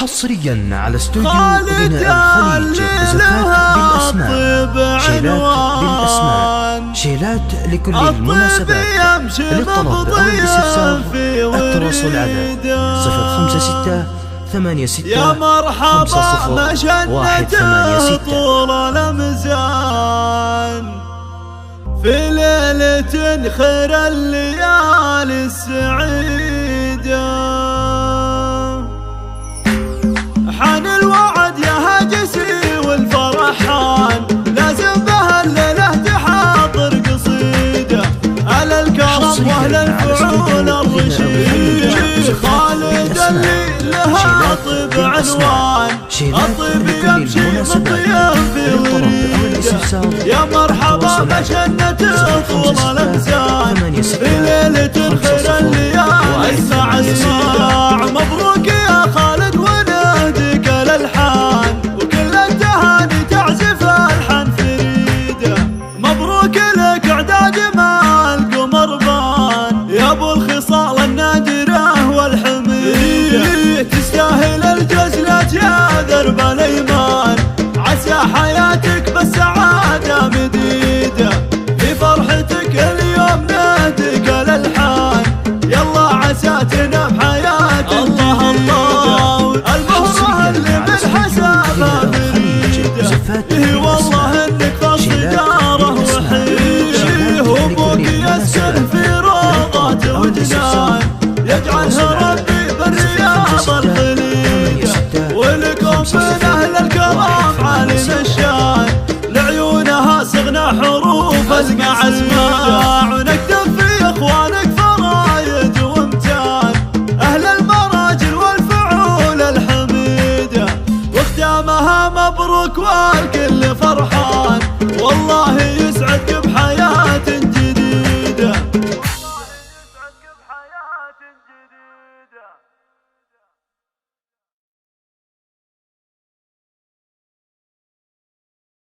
حصريا على استوديو غناء الخليج. زفات بالأسماء، شيلات بالأسماء، شيلات لكل المناسبات. للطلب أو الاستفسار التواصل على 056 86 يا مرحبا مشنة طول الأمزان في ليلة خير الليالي السعيدة. حان الوعد يا هاجسي والفرحان، لازم بها الليلة تحاضر قصيدة على الكرم واهل الفعول الرشيد. خالد اللي لها طيب عنوان، الطيب يمشي مطيب في وريده. يا مرحبا مشنة طول الأمزان في ليلة الخير الليالي. اسمع مبروك يا خالد ونهديك الألحان، وكل التهاني تعزف ألحان فريدة. مبروك لك إعداد مع القمر بان، يا أبو الخصال النادرة والحميدة. تستاهل الجزلة يا درب الأيمان، عسى حياتك بالسعادة مديدة. في فرحتك اليوم نهديك الألحان، يلا عسى تنام حياتك. الله الله المهرة اللي من حسابها فريدة. إيه والله انك في الصدارة وحيد، وابوك يسكن في روضات وجنان، يجعلها ربي بالرياض الخليجة. ولكم من اهل الكرام عالم الشان، لعيونها صغنا حروف ازقع اسماع، ونكتب في اخوانك فرايد وامتان، اهل المراجل والفعول الحميدة. واختامها مبروك والكل فرحان، والله يسعدك بحياتك